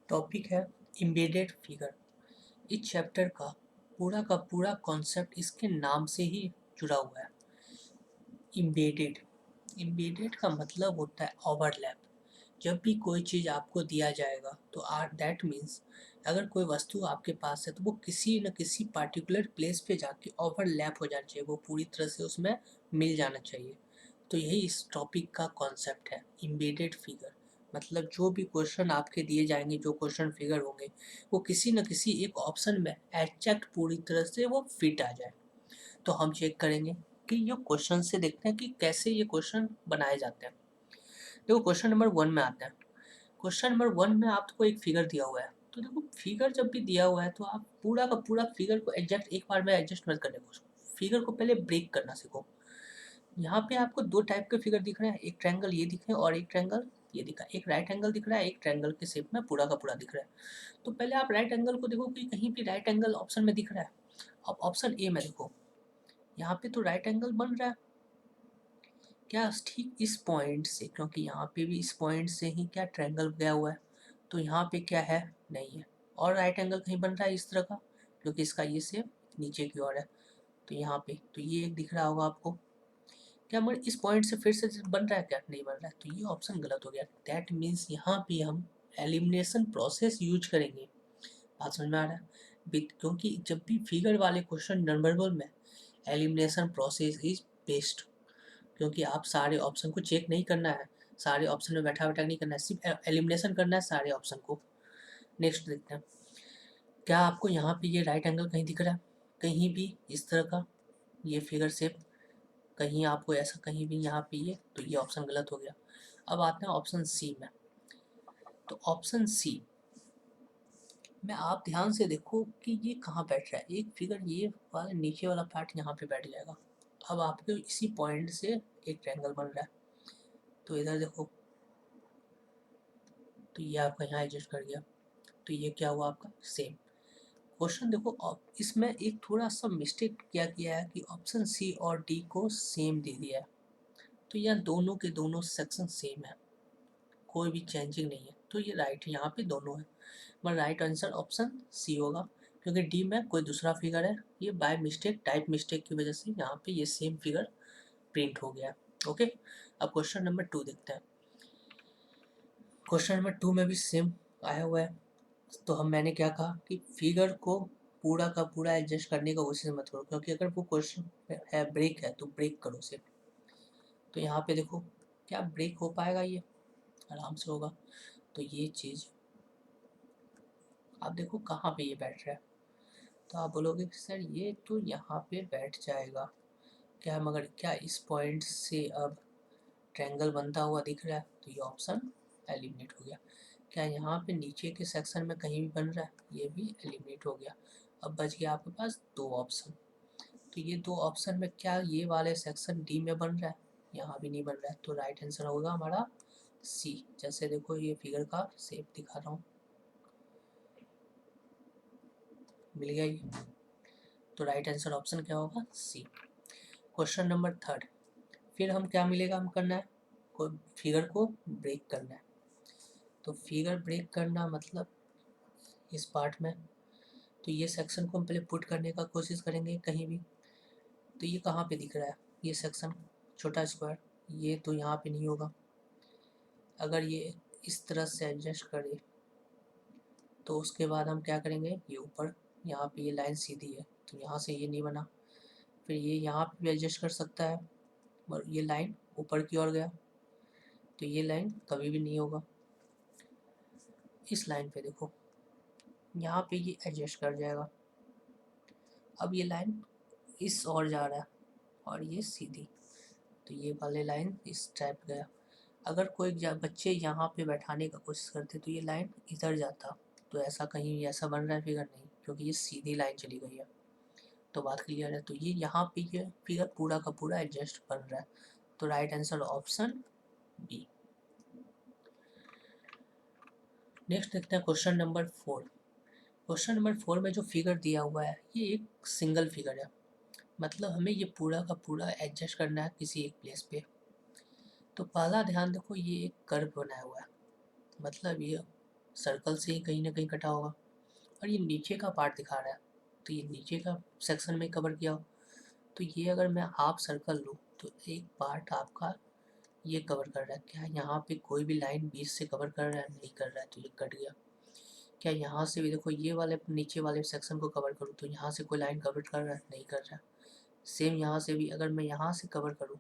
Topic है embedded figure. इस chapter का पूरा कॉन्सेप्ट इसके नाम से ही जुड़ा हुआ है। एम्बेडेड एम्बेडेड का मतलब होता है ओवरलैप। जब भी कोई चीज़ आपको दिया जाएगा तो दैट मीन्स अगर कोई वस्तु आपके पास है तो वो किसी न किसी पार्टिकुलर प्लेस पे जाके ओवरलैप हो जाना चाहिए, वो पूरी तरह से उसमें मिल जाना चाहिए। तो यही इस टॉपिक का कॉन्सेप्ट है, एम्बेडेड फिगर। मतलब जो भी क्वेश्चन आपके दिए जाएंगे, जो क्वेश्चन फिगर होंगे, वो किसी न किसी एक ऑप्शन में एग्जैक्ट पूरी तरह से वो फिट आ जाए। तो हम चेक करेंगे कि ये क्वेश्चन से देखते हैं कि कैसे ये क्वेश्चन बनाए जाते हैं। देखो क्वेश्चन नंबर 1 में आते हैं। क्वेश्चन नंबर 1 में आपको एक फिगर दिया हुआ है। तो देखो फिगर जब भी दिया हुआ है तो आप पूरा का पूरा फिगर को एग्जैक्ट एक बार में एडजस्ट मत करने को, फिगर को पहले ब्रेक करना सीखो। यहाँ पे आपको दो टाइप के फिगर दिख रहे हैं, एक ट्रायंगल ये दिख रहे हैं और एक ट्रायंगल ये दिखा, एक राइट एंगल दिख रहा है, एक ट्रायंगल के शेप में पूरा का पूरा दिख रहा है। तो पहले आप राइट एंगल को देखो कि कहीं भी राइट एंगल ऑप्शन में दिख रहा है। अब ऑप्शन ए में देखो, यहाँ पे तो राइट एंगल बन रहा है क्या ठीक इस पॉइंट से, क्योंकि यहाँ पे भी इस पॉइंट से ही क्या ट्रायंगल गया हुआ है, तो यहाँ पे क्या है, नहीं है। और राइट एंगल कहीं बन रहा है इस तरह का, क्योंकि इसका ये शेप नीचे की ओर है। तो यहाँ पे तो ये एक दिख रहा होगा आपको, क्या मगर इस पॉइंट से फिर से बन रहा है क्या, नहीं बन रहा है, तो ये ऑप्शन गलत हो गया। दैट मीन्स यहाँ पे हम एलिमिनेशन प्रोसेस यूज करेंगे। बात समझ में आ रहा है? क्योंकि जब भी फिगर वाले क्वेश्चन नंबर वन में एलिमिनेशन प्रोसेस इज बेस्ट, क्योंकि आप सारे ऑप्शन को चेक नहीं करना है, सारे ऑप्शन में बैठा बैठा नहीं करना है, सिर्फ एलिमिनेशन करना है सारे ऑप्शन को। नेक्स्ट देखते हैं, क्या आपको यहाँ पे ये राइट एंगल कहीं दिख रहा है, कहीं भी इस तरह का ये फिगर शेप, कहीं आपको ऐसा कहीं भी यहाँ पे ये, तो ये ऑप्शन गलत हो गया। अब आते हैं ऑप्शन सी में। तो ऑप्शन सी में आप ध्यान से देखो कि ये कहाँ बैठ रहा है, एक फिगर ये वाला नीचे वाला पार्ट यहाँ पे बैठ जाएगा। अब आपके इसी पॉइंट से एक ट्रायंगल बन रहा है, तो इधर देखो, तो ये आपका यहाँ एडजस्ट कर गया, तो ये क्या हुआ आपका सेम। क्वेश्चन देखो, इसमें एक थोड़ा सा मिस्टेक क्या किया है कि ऑप्शन सी और डी को सेम दे दिया है। तो यहाँ दोनों के दोनों सेक्शन सेम है, कोई भी चेंजिंग नहीं है, तो ये राइट है, यहाँ पे दोनों है। मगर राइट आंसर ऑप्शन सी होगा, क्योंकि डी में कोई दूसरा फिगर है, ये बाय मिस्टेक टाइप मिस्टेक की वजह से यहाँ पे ये सेम फिगर प्रिंट हो गया। ओके, अब क्वेश्चन नंबर 2 देखते हैं। क्वेश्चन नंबर 2 में भी सेम आया हुआ है। तो मैंने क्या कहा कि फिगर को पूरा का पूरा एडजस्ट करने का कोशिश मत करो, क्योंकि अगर वो क्वेश्चन है ब्रेक है तो ब्रेक करो सिर्फ। तो यहाँ पे देखो, क्या ब्रेक हो पाएगा, ये आराम से होगा। तो ये चीज़ आप देखो कहाँ पे ये बैठ रहा है, तो आप बोलोगे सर ये तो यहाँ पे बैठ जाएगा क्या, मगर क्या इस पॉइंट से अब ट्रायंगल बनता हुआ दिख रहा है, तो ये ऑप्शन एलिमिनेट हो गया। क्या यहाँ पे नीचे के सेक्शन में कहीं भी बन रहा है, ये भी एलिमिनेट हो गया। अब बच गया आपके पास दो ऑप्शन। तो ये दो ऑप्शन में क्या ये वाले सेक्शन डी में बन रहा है, यहाँ भी नहीं बन रहा है, तो राइट आंसर होगा हमारा सी। जैसे देखो ये फिगर का शेप दिखा रहा हूँ, मिल गया ये, तो राइट आंसर ऑप्शन क्या होगा, सी। क्वेश्चन नंबर 3, फिर हम क्या मिलेगा, हम करना है कोई फिगर को ब्रेक करना है। तो फिगर ब्रेक करना मतलब इस पार्ट में, तो ये सेक्शन को हम पहले पुट करने का कोशिश करेंगे कहीं भी। तो ये कहाँ पे दिख रहा है, ये सेक्शन छोटा स्क्वायर, ये तो यहाँ पे नहीं होगा। अगर ये इस तरह से एडजस्ट करे तो उसके बाद हम क्या करेंगे, ये ऊपर यहाँ पे ये लाइन सीधी है, तो यहाँ से ये नहीं बना। फिर ये यहाँ पे भी एडजस्ट कर सकता है, और ये लाइन ऊपर की ओर गया, तो ये लाइन कभी भी नहीं होगा। इस लाइन पे देखो, यहाँ पे ये एडजस्ट कर जाएगा। अब ये लाइन इस ओर जा रहा है और ये सीधी, तो ये वाले लाइन इस टाइप गया। अगर कोई बच्चे यहाँ पे बैठाने का कोशिश करते तो ये लाइन इधर जाता, तो ऐसा कहीं ऐसा बन रहा है फिगर, नहीं, क्योंकि ये सीधी लाइन चली गई है। तो बात क्लियर है, तो ये यहाँ पे ये फिगर पूरा का पूरा एडजस्ट बन रहा है, तो right answer option B. Next देखते हैं क्वेश्चन नंबर 4। क्वेश्चन नंबर 4 में जो फिगर दिया हुआ है ये एक सिंगल फिगर है, मतलब हमें ये पूरा का पूरा एडजस्ट करना है किसी एक प्लेस पे। तो पहला ध्यान देखो, ये एक कर्व बनाया हुआ है, मतलब ये सर्कल से ही कहीं ना कहीं कटा होगा, और ये नीचे का पार्ट दिखा रहा है, तो ये नीचे का सेक्शन में कवर किया हो। तो ये अगर मैं हाफ सर्कल लूँ तो एक पार्ट आपका ये कवर कर रहा है, क्या यहाँ पे कोई भी लाइन बीच से कवर कर रहा है? नहीं कर रहा है, तो ये कट गया। क्या यहाँ से भी देखो, ये वाले नीचे वाले सेक्शन को कवर करूँ तो यहाँ से कोई लाइन कवर कर रहा है? नहीं कर रहा। सेम यहाँ से भी अगर मैं यहाँ से कवर करूँ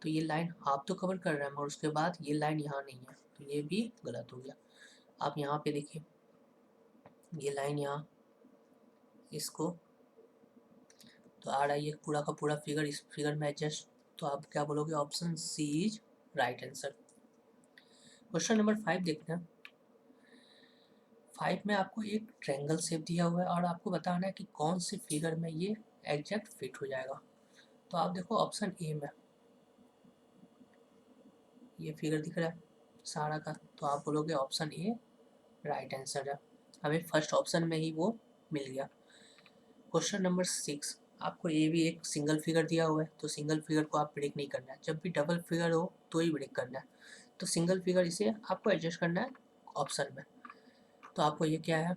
तो ये लाइन हाफ तो कवर कर रहा है, मगर उसके बाद ये लाइन यहाँ नहीं है, तो ये भी गलत हो गया। आप यहाँ पे देखिए, ये लाइन यहाँ इसको तो आ रहा है, ये पूरा का पूरा फिगर इस फिगर में एडजस्ट, तो आप क्या बोलोगे? Option C is right answer. Question number 5 देखते हैं। 5 में आपको एक ट्रायंगल शेप दिया हुआ है और आपको बताना है कि कौन से फिगर में ये एग्जैक्ट फिट हो जाएगा। तो आप देखो ऑप्शन ए में ये फिगर दिख रहा है सारा का, तो आप बोलोगे ऑप्शन ए राइट आंसर है। हमें फर्स्ट ऑप्शन में ही वो मिल गया। क्वेश्चन नंबर 6, आपको ये भी एक सिंगल फिगर दिया हुआ है, तो सिंगल फिगर को आप प्रिडिक्ट नहीं करना है, जब भी डबल फिगर हो तो ही प्रिडिक्ट करना है। तो सिंगल फिगर इसे आपको एडजस्ट करना है ऑप्शन में। तो आपको ये क्या है,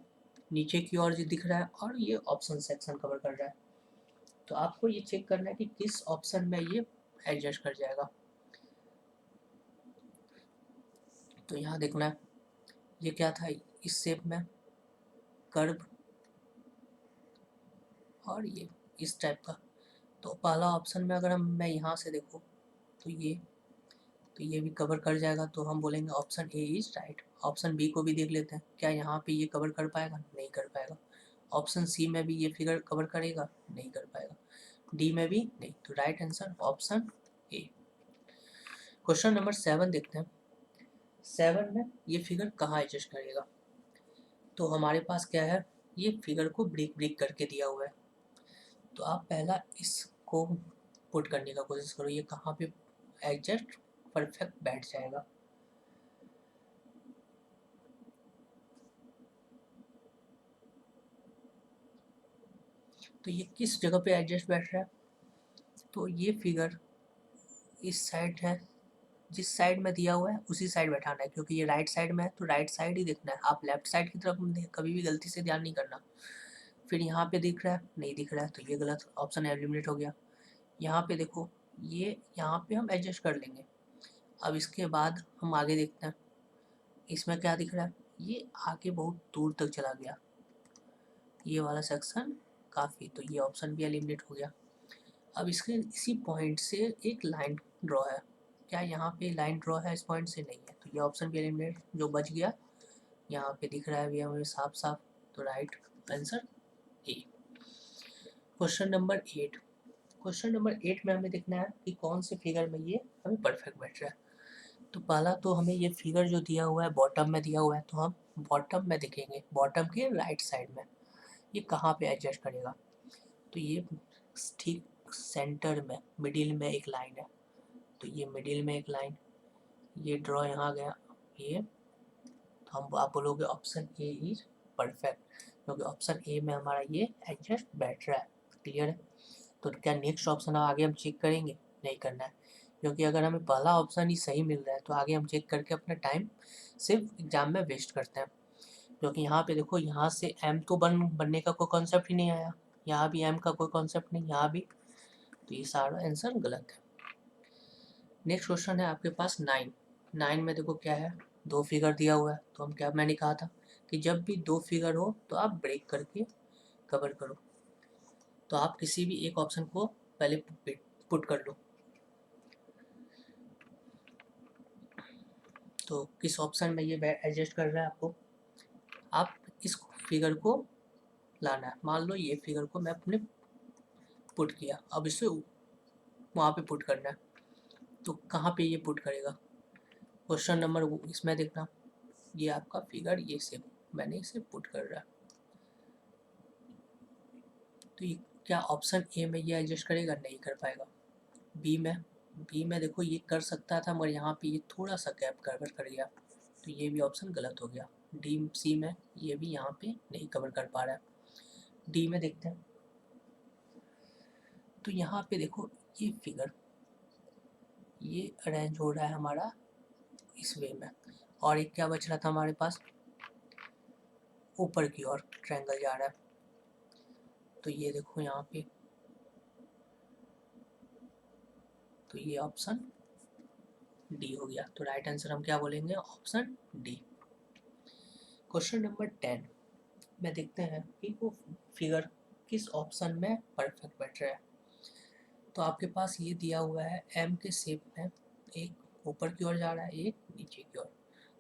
नीचे की ओर जो दिख रहा है और ये ऑप्शन सेक्शन कवर कर रहा है, तो आपको ये चेक करना है कि किस ऑप्शन में ये एडजस्ट कर जाएगा। तो यहाँ देखना है ये क्या था, इस शेप में कर्व और ये इस टाइप का। तो पहला ऑप्शन में अगर मैं यहाँ से देखूँ तो ये भी कवर कर जाएगा, तो हम बोलेंगे option A is right. Option B को भी देख लेते हैं, क्या यहाँ पे ये कवर कर पाएगा? नहीं कर पाएगा। ऑप्शन सी में भी ये फिगर कवर करेगा? नहीं कर पाएगा। डी में भी नहीं, तो right answer option A. Question number 7 देखते हैं। 7 में ये फिगर कहाँ एडजस्ट करेगा? तो हमारे पास क्या है, ये फिगर को ब्रेक ब्रेक करके दिया हुआ है, तो आप पहला इसको पुट करने का कोशिश करो, ये कहाँ पे एडजस्ट परफेक्ट बैठ जाएगा। तो ये किस जगह पे एडजस्ट बैठ रहा है? तो ये फिगर इस साइड है, जिस साइड में दिया हुआ है उसी साइड बैठाना है, क्योंकि ये राइट साइड में है तो राइट साइड ही देखना है। आप लेफ्ट साइड की तरफ कभी भी गलती से ध्यान नहीं करना। फिर यहाँ पे दिख रहा है? नहीं दिख रहा है, तो ये गलत ऑप्शन एलिमिनेट हो गया। यहाँ पे देखो, ये यहाँ पे हम एडजस्ट कर लेंगे। अब इसके बाद हम आगे देखते हैं, इसमें क्या दिख रहा है, ये आगे बहुत दूर तक चला गया, ये वाला सेक्शन काफ़ी, तो ये ऑप्शन भी एलिमिनेट हो गया। अब इसके इसी पॉइंट से एक लाइन ड्रॉ है, क्या यहाँ पे लाइन ड्रॉ है इस पॉइंट से? नहीं है, तो ये ऑप्शन भी एलिमिनेट, जो बच गया यहाँ पे दिख रहा है अभी हमें साफ साफ, तो right answer A. Question number 8। Question number 8 में हमें देखना है कि कौन से फिगर में ये हमें परफेक्ट बैठ रहा है। तो पहला तो हमें ये फिगर जो दिया हुआ है बॉटम में दिया हुआ है, तो हम बॉटम में देखेंगे, बॉटम के राइट साइड में ये कहाँ पे एडजस्ट करेगा। तो ये ठीक सेंटर में मिडिल में एक लाइन है, तो ये मिडिल में एक लाइन, ये ड्रॉ यहाँ गया, ये तो हम आप बोलोगे ऑप्शन ए इज परफेक्ट, क्योंकि ऑप्शन ए में हमारा ये एडजस्ट बैठ रहा है। क्लियर है? तो क्या नेक्स्ट ऑप्शन आगे हम चेक करेंगे? नहीं करना है, क्योंकि अगर हमें पहला ऑप्शन ही सही मिल रहा है तो आगे हम चेक करके अपना टाइम सिर्फ एग्जाम में वेस्ट करते हैं। क्योंकि यहाँ पे देखो, यहाँ से एम तो बनने का कोई कॉन्सेप्ट ही नहीं आया, यहाँ भी एम का कोई कॉन्सेप्ट नहीं, यहाँ भी, तो ये सारा आंसर गलत है। नेक्स्ट क्वेश्चन है आपके पास 9। 9 में देखो क्या है, दो फिगर दिया हुआ है, तो हम क्या, मैंने कहा था कि जब भी दो फिगर हो तो आप ब्रेक करके कवर करो। तो आप किसी भी एक ऑप्शन को पहले पुट कर लो। तो किस ऑप्शन में ये एडजस्ट कर रहा है आपको, आप इस फिगर को लाना है। मान लो ये फिगर को मैं अपने पुट किया, अब इसे वहाँ पे पुट करना है, तो कहाँ पे ये पुट करेगा? क्वेश्चन नंबर इसमें देखना, ये आपका फिगर ये से मैंने इसे पुट कर रहा है, तो ये क्या ऑप्शन ए में ये एडजस्ट करेगा? नहीं कर पाएगा। बी में देखो ये कर सकता था, मगर यहाँ पे ये थोड़ा सा गैप कवर कर गया, तो ये भी ऑप्शन गलत हो गया। डी सी में ये भी यहाँ पे नहीं कवर कर पा रहा है। डी में देखते हैं, तो यहाँ पे देखो ये फिगर ये अरेंज हो रहा है हमारा इस वे में, और एक क्या बच रहा था हमारे पास, ऊपर की ओर ट्रायंगल जा रहा है। तो ये देखो यहाँ पे, तो ये ऑप्शन डी हो गया। तो राइट आंसर हम क्या बोलेंगे, ऑप्शन डी। क्वेश्चन नंबर 10 में देखते हैं कि वो फिगर किस ऑप्शन में परफेक्ट बैठ रहा है। तो आपके पास ये दिया हुआ है एम के शेप में, एक ऊपर की ओर जा रहा है, एक नीचे की ओर।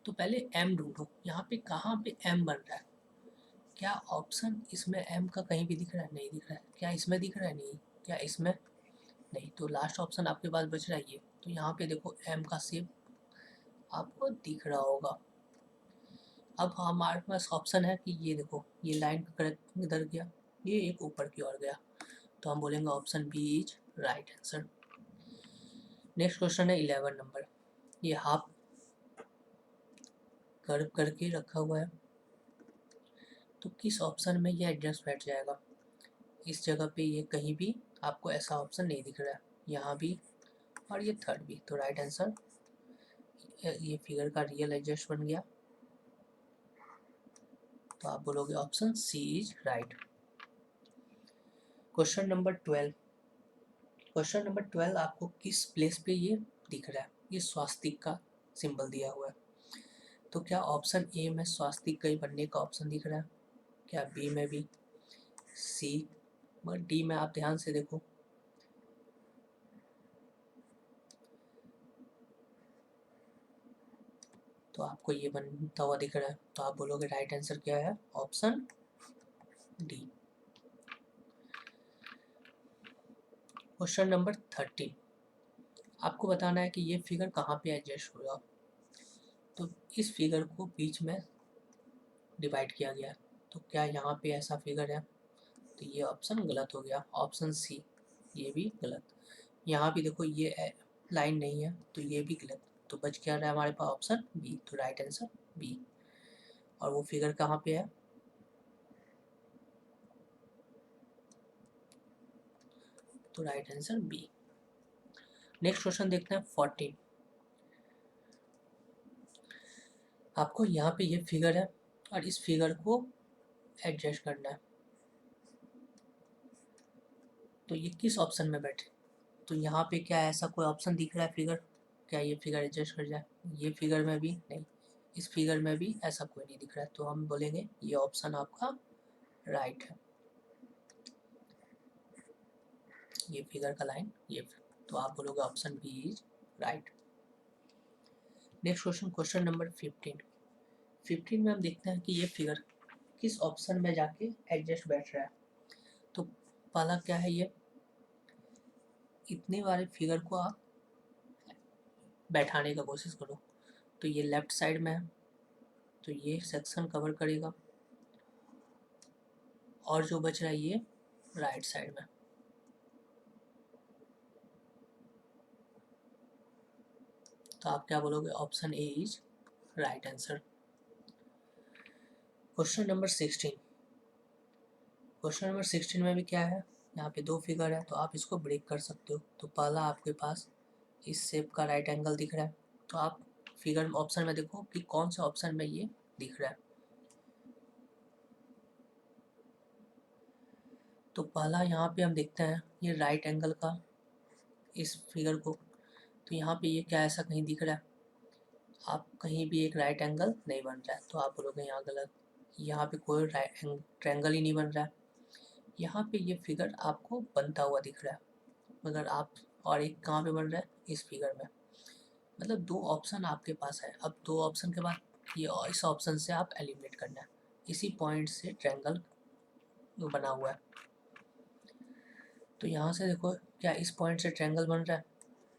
तो पहले एम ढूंढो, यहाँ पे कहाँ पे एम बन रहा है। क्या ऑप्शन इसमें एम का कहीं भी दिख रहा है, नहीं दिख रहा है। क्या इसमें दिख रहा है, नहीं। क्या इसमें, नहीं। तो लास्ट ऑप्शन आपके पास बच रहा है ये। तो यहाँ पे देखो एम का शेप आपको दिख रहा होगा। अब हमारे पास ऑप्शन है कि ये देखो, ये लाइन करेक्ट इधर गया, ये एक ऊपर की ओर गया। तो हम बोलेंगे option B is right answer. Next question है 11 नंबर। ये हाफ कर्व करके रखा हुआ है, तो किस ऑप्शन में ये एडजस्ट बैठ जाएगा। इस जगह पे ये कहीं भी आपको ऐसा ऑप्शन नहीं दिख रहा है, यहाँ भी और ये थर्ड भी। तो राइट आंसर, ये फिगर का रियल एडजस्ट बन गया। तो आप बोलोगे option C is right. Question number 12। Question number 12 आपको किस प्लेस पे ये दिख रहा है। ये स्वास्तिक का सिंबल दिया हुआ है। तो क्या ऑप्शन ए में स्वास्तिक का ही बनने का ऑप्शन दिख रहा है, क्या बी में भी, सी, मगर डी में आप ध्यान से देखो, तो आपको ये बनता हुआ दिख रहा है। तो आप बोलोगे राइट आंसर क्या है, ऑप्शन डी। क्वेश्चन नंबर 13 आपको बताना है कि ये फिगर कहाँ पे एडजस्ट होगा। तो इस फिगर को बीच में डिवाइड किया गया है, तो क्या यहाँ पे ऐसा फिगर है। तो ये ऑप्शन गलत हो गया, ऑप्शन सी, ये भी गलत। यहाँ भी देखो ये लाइन नहीं है, तो ये भी गलत। तो बच क्या रहा है हमारे पास, ऑप्शन बी। तो राइट आंसर बी। और वो फिगर कहाँ पे है, तो right answer B. Next question देखते हैं 14। आपको यहाँ पे ये फिगर है और इस फिगर को एडजस्ट करना है। तो ये किस ऑप्शन में बैठे। तो यहाँ पे क्या ऐसा कोई ऑप्शन दिख रहा है फिगर, क्या ये फिगर एडजस्ट कर जाए। ये फिगर में भी नहीं, इस फिगर में भी ऐसा कोई नहीं दिख रहा है। तो हम बोलेंगे ये ऑप्शन आपका राइट है, ये फिगर का लाइन ये। तो आप बोलोगे option B is right. Next question, question number 15। 15 में हम देखते हैं कि ये फिगर किस ऑप्शन में जाके एडजस्ट बैठ रहा है। तो पहला क्या है, ये इतने वाले फिगर को आप बैठाने का कोशिश करो। तो ये लेफ्ट साइड में है, तो ये सेक्शन कवर करेगा, और जो बच रहा है ये राइट साइड में। तो आप क्या बोलोगे, option A is right answer. Question number 16। Question number 16 में भी क्या है, यहाँ पे दो फिगर है, तो आप इसको ब्रेक कर सकते हो। तो पहला आपके पास इस शेप का राइट एंगल दिख रहा है, तो आप फिगर ऑप्शन में देखो कि कौन से ऑप्शन में ये दिख रहा है। तो पहला यहाँ पे हम देखते हैं ये राइट एंगल का इस फिगर को, तो यहाँ पे ये क्या ऐसा कहीं दिख रहा है, आप कहीं भी एक राइट एंगल नहीं बन रहा है। तो आप बोलोगे यहाँ गलत, यहाँ पे कोई राइट ट्रायंगल ही नहीं बन रहा है। यहाँ पे ये फिगर आपको बनता हुआ दिख रहा है, मगर आप, और एक कहाँ पे बन रहा है, इस फिगर में। मतलब दो ऑप्शन आपके पास है। अब दो ऑप्शन के बाद ये इस ऑप्शन से आप एलिमिनेट करना है। इसी पॉइंट से ट्रायंगल बना हुआ है, तो यहाँ से देखो क्या इस पॉइंट से ट्रायंगल बन रहा है,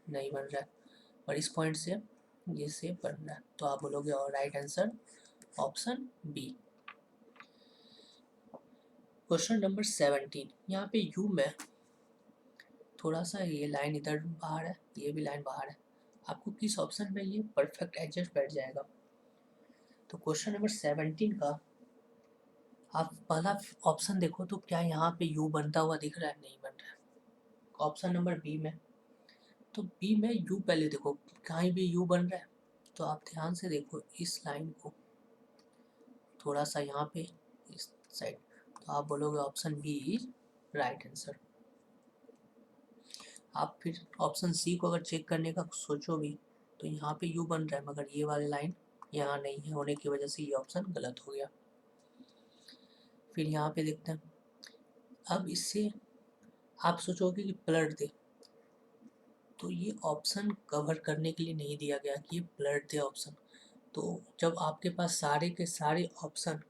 नहीं बन रहा है। और इस पॉइंट से ये शेप बन रहा है। तो आप बोलोगे और right answer option B. Question number 17। यहाँ पे यू में थोड़ा सा ये लाइन इधर बाहर है, ये भी लाइन बाहर है। आपको किस ऑप्शन में ये परफेक्ट एडजस्ट बैठ जाएगा। तो क्वेश्चन नंबर 17 का आप पहला ऑप्शन देखो, तो क्या यहाँ पे यू बनता हुआ दिख रहा है, नहीं बन रहा है। ऑप्शन नंबर बी में, तो बी में यू पहले देखो, कहीं भी यू बन रहा है। तो आप ध्यान से देखो इस लाइन को, थोड़ा सा यहाँ पे इस साइड। तो आप बोलोगे option B is right answer. आप फिर ऑप्शन सी को अगर चेक करने का सोचो भी तो यहाँ पे यू बन रहा है, मगर ये वाली लाइन यहाँ नहीं है होने की वजह से ये ऑप्शन गलत हो गया। फिर यहाँ पे देखते हैं, अब इससे आप सोचोगे कि ब्लड दे, तो ये ऑप्शन कवर करने के लिए नहीं दिया गया कि ये ब्लड दे ऑप्शन। तो जब आपके पास सारे के सारे ऑप्शन,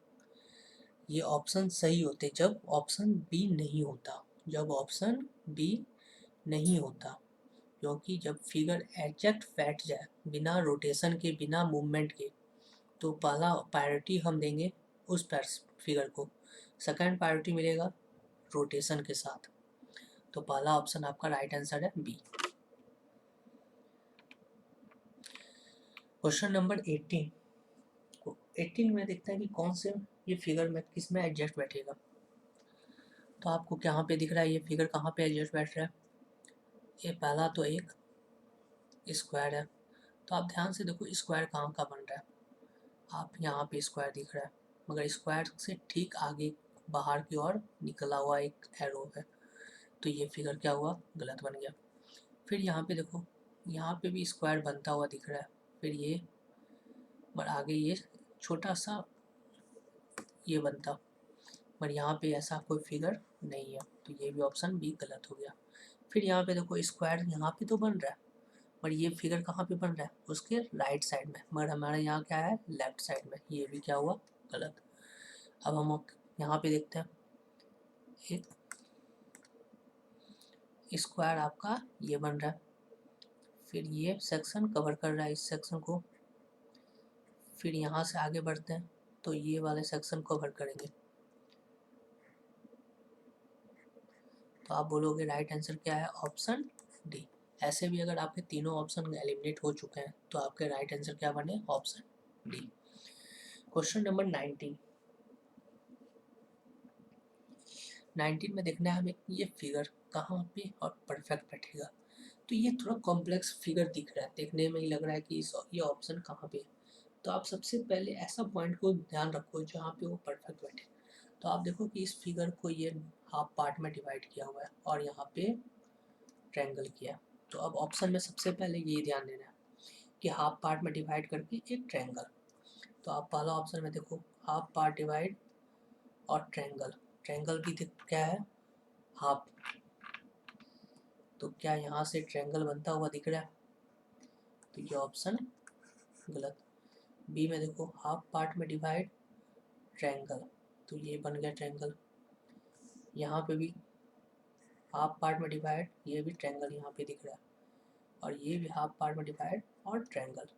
ये ऑप्शन सही होते जब ऑप्शन बी नहीं होता, जब ऑप्शन बी नहीं होता, क्योंकि जब फिगर एग्जैक्ट बैठ जाए बिना रोटेशन के बिना मूवमेंट के, तो पहला प्रायोरिटी हम देंगे उस फिगर को, सेकंड प्रायोरिटी मिलेगा रोटेशन के साथ। तो पहला ऑप्शन आपका राइट आंसर है बी। क्वेश्चन नंबर 18 में देखते हैं कि कौन से ये फिगर में किस में एडजस्ट बैठेगा। तो आपको यहाँ पे दिख रहा है ये फिगर कहाँ पे एडजस्ट बैठ रहा है। ये पहला तो एक स्क्वायर है, तो आप ध्यान से देखो स्क्वायर कहाँ का बन रहा है। आप यहाँ पे स्क्वायर दिख रहा है, मगर स्क्वायर से ठीक आगे बाहर की ओर निकला हुआ एक एरो है, तो ये फिगर क्या हुआ, गलत बन गया। फिर यहाँ पे देखो, यहाँ पे भी स्क्वायर बनता हुआ दिख रहा है, फिर ये पर आगे ये छोटा सा ये बनता, पर यहाँ पे ऐसा कोई फिगर नहीं है, तो ये भी ऑप्शन बी गलत हो गया। फिर यहाँ पे देखो स्क्वायर यहाँ पे तो बन रहा है, पर ये फिगर कहाँ पे बन रहा है, उसके राइट साइड में, मगर हमारे यहाँ क्या है लेफ्ट साइड में, ये भी क्या हुआ गलत। अब हम यहाँ पे देखते हैं, एक स्क्वायर आपका ये बन रहा है, फिर ये सेक्शन कवर कर रहा है इस सेक्शन को, फिर यहाँ से आगे बढ़ते हैं तो ये वाले सेक्शन कवर करेंगे। तो आप बोलोगे राइट आंसर क्या है, ऑप्शन डी। ऐसे भी अगर आपके तीनों ऑप्शन एलिमिनेट हो चुके हैं तो आपके राइट आंसर क्या बने, ऑप्शन डी। क्वेश्चन नंबर 19 में देखना है हमें ये फिगर कहाँ पे और परफेक्ट बैठेगा। तो ये थोड़ा कॉम्प्लेक्स फिगर दिख रहा है, देखने में ही लग रहा है कि ये ऑप्शन कहाँ पे है। तो आप सबसे पहले ऐसा पॉइंट को ध्यान रखो जहाँ पे वो परफेक्ट बैठे। तो आप देखो कि इस फिगर को ये हाफ पार्ट में डिवाइड किया हुआ है और यहाँ पे ट्रायंगल किया। तो अब ऑप्शन में सबसे पहले ये ध्यान देना है कि हाफ पार्ट में डिवाइड करके एक ट्रायंगल। तो आप पहला ऑप्शन में देखो हाफ पार्ट डिवाइड और ट्रायंगल, ट्रायंगल भी क्या है हाफ, तो क्या यहाँ से ट्रायंगल बनता हुआ दिख रहा है, तो ये ऑप्शन गलत। बी में देखो हाफ पार्ट में डिवाइड ट्रायंगल, तो ये बन गया ट्रायंगल। यहाँ पे भी हाफ पार्ट में डिवाइड, ये भी ट्रायंगल यहाँ पे दिख रहा है, और ये भी हाफ पार्ट में डिवाइड और ट्रायंगल।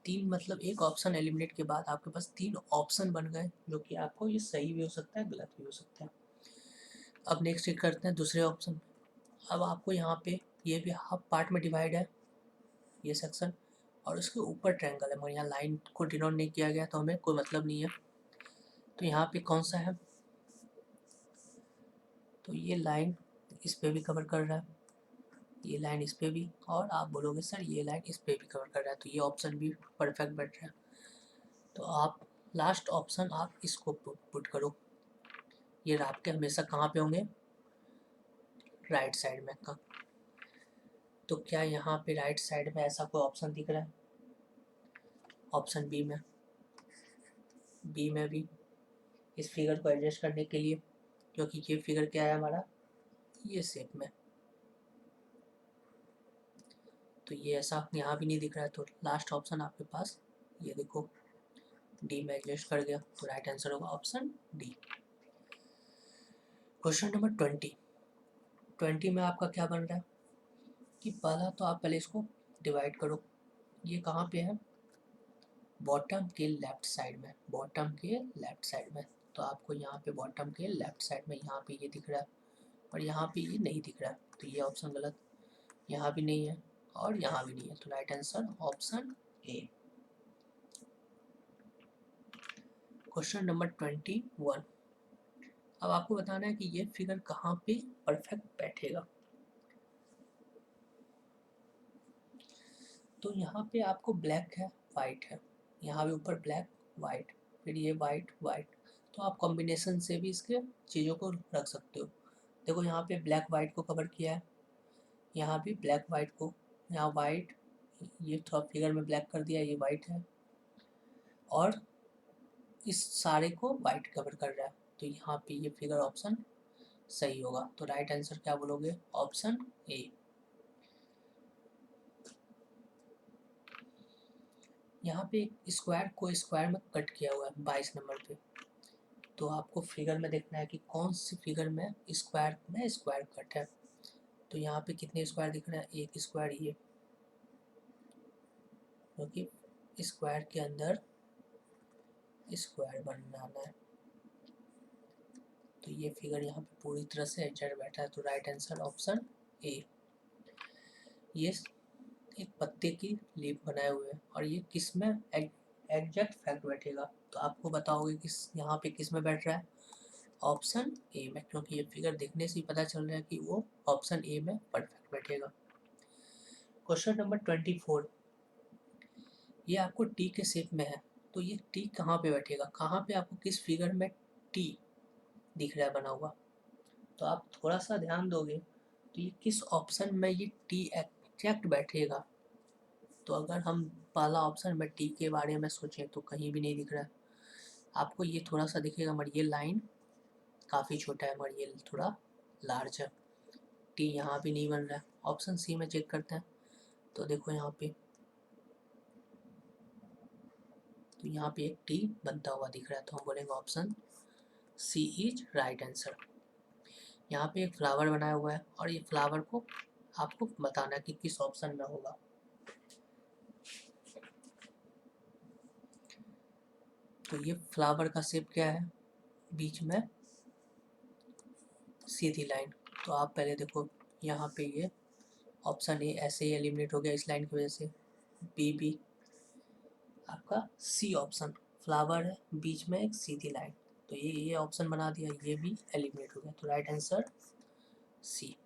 तीन मतलब एक ऑप्शन एलिमिनेट के बाद आपके पास तीन ऑप्शन बन गए, जो कि आपको ये सही भी हो सकता है गलत भी हो सकता है। अब नेक्स्ट चेक करते हैं दूसरे ऑप्शन। अब आपको यहाँ पे ये भी हाफ पार्ट में डिवाइड है ये सेक्शन, और उसके ऊपर ट्रायंगल है, मगर यहाँ लाइन को डिनोट नहीं किया गया तो हमें कोई मतलब नहीं है। तो यहाँ पे कौन सा है, तो ये लाइन इस पे भी कवर कर रहा है, ये लाइन इस पे भी, और आप बोलोगे सर ये लाइन इस पे भी कवर कर रहा है, तो ये ऑप्शन भी परफेक्ट बैठ रहा है। तो आप लास्ट ऑप्शन आप इसको पुट करो, ये आपके हमेशा कहाँ पे होंगे, राइट साइड में का। तो क्या यहाँ पे राइट साइड में ऐसा कोई ऑप्शन दिख रहा है, ऑप्शन बी में, बी में भी इस फिगर को एडजस्ट करने के लिए, क्योंकि ये फिगर क्या है हमारा ये शेप में, तो ये ऐसा यहाँ भी नहीं दिख रहा है, तो लास्ट ऑप्शन आपके पास ये देखो डी में एडजस्ट कर गया, तो राइट आंसर होगा ऑप्शन डी। क्वेश्चन नंबर 20 में आपका क्या बन रहा है कि पहला तो आप पहले इसको डिवाइड करो, ये कहाँ पे है, बॉटम के लेफ्ट साइड में, बॉटम के लेफ्ट साइड में। तो आपको यहाँ पे बॉटम के लेफ्ट साइड में यहाँ पे ये दिख रहा है, और यहाँ पे ये नहीं दिख रहा है, तो ये ऑप्शन गलत। यहाँ भी नहीं है और यहाँ भी नहीं है, तो right answer option A. Question number 21। अब आपको बताना है कि ये फिगर कहाँ पे परफेक्ट बैठेगा। तो यहाँ पे आपको ब्लैक है वाइट है, यहाँ भी ऊपर ब्लैक वाइट, फिर ये वाइट वाइट, तो आप कॉम्बिनेशन से भी इसके चीज़ों को रख सकते हो। देखो यहाँ पे ब्लैक वाइट को कवर किया है, यहाँ भी ब्लैक वाइट को, यहाँ वाइट, ये थोड़ा फिगर में ब्लैक कर दिया, ये वाइट है, और इस सारे को वाइट कवर कर रहा है, तो यहाँ पे ये फिगर ऑप्शन सही होगा। तो राइट आंसर क्या बोलोगे? Option A. यहाँ पे एक स्क्वायर को स्क्वायर में कट किया हुआ है 22 नंबर पे, तो आपको फिगर में देखना है कि कौन सी फिगर में स्क्वायर कट है। तो यहाँ पे कितने स्क्वायर दिख रहे हैं? एक स्क्वायर ये, क्योंकि स्क्वायर के अंदर स्क्वायर बनाना है, तो ये फिगर यहाँ पे पूरी तरह से एडजस्ट बैठा है। तो राइट आंसर ऑप्शन ए। ये एक पत्ते की लीफ बनाए हुए हैं, और ये किस में एग्जैक्ट फैक्ट बैठेगा? तो आपको बताओगे किस यहाँ पे किस में बैठ रहा है? ऑप्शन ए में, क्योंकि ये फिगर देखने से ही पता चल रहा है कि वो ऑप्शन ए में परफेक्ट बैठेगा। क्वेश्चन नंबर 24, ये आपको टी के शेप में है, तो ये टी कहाँ पे बैठेगा? कहाँ पे आपको किस फिगर में टी दिख रहा है बना हुआ? तो आप थोड़ा सा ध्यान दोगे तो ये किस ऑप्शन में ये टी एग्जैक्ट बैठेगा? तो अगर हम पहला ऑप्शन में टी के बारे में सोचें तो कहीं भी नहीं दिख रहा है आपको, ये थोड़ा सा दिखेगा मगर ये लाइन काफ़ी छोटा है, मगर ये थोड़ा लार्ज है। टी यहाँ भी नहीं बन रहा है। ऑप्शन सी में चेक करते हैं, तो देखो यहाँ पे, तो यहाँ पे एक टी बनता हुआ दिख रहा है, तो हम बोलेंगे option C is right answer. यहाँ पे एक फ्लावर बनाया हुआ है, और ये फ्लावर को आपको बताना है कि किस ऑप्शन में होगा। तो ये फ्लावर का शेप क्या है? बीच में सीधी लाइन। तो आप पहले देखो यहाँ पे ये ऑप्शन ए ऐसे ही एलिमिनेट हो गया इस लाइन की वजह से। बी आपका सी ऑप्शन, फ्लावर है बीच में एक सीधी लाइन, तो ये ऑप्शन बना दिया, ये भी एलिमिनेट हो गया। तो right answer C.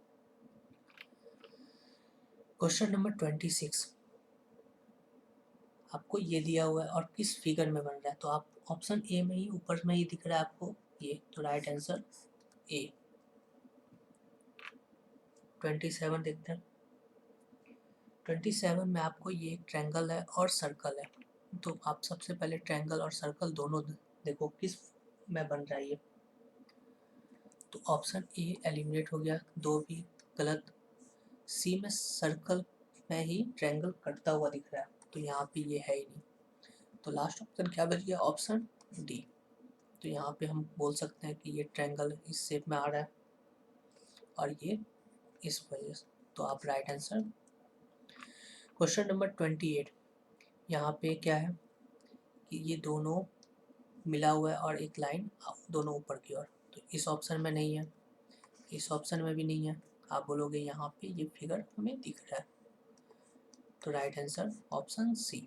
Question number 26, आपको ये दिया हुआ है और किस फिगर में बन रहा है? तो आप ऑप्शन ए में ही ऊपर में ही दिख रहा है आपको ये, तो राइट आंसर ए। 27 देखते हैं। 27 में आपको ये एक ट्रायंगल है और सर्कल है, तो आप सबसे पहले ट्रायंगल और सर्कल दोनों देखो किस में बन रहा है ये। तो ऑप्शन ए एलिमिनेट हो गया, दो भी गलत। सी में सर्कल में ही ट्रायंगल कटता हुआ दिख रहा है, तो यहाँ पे ये है ही नहीं, तो लास्ट ऑप्शन क्या बच गया? Option D. तो यहाँ पे हम बोल सकते हैं कि ये ट्रायंगल इस शेप में आ रहा है और ये इस वजह से, तो आप राइट आंसर। क्वेश्चन नंबर 28, यहाँ पे क्या है कि ये दोनों मिला हुआ है और एक लाइन दोनों ऊपर की ओर, तो इस ऑप्शन में नहीं है, इस ऑप्शन में भी नहीं है। आप बोलोगे यहाँ पे ये फिगर हमें दिख रहा है, तो राइट आंसर ऑप्शन सी।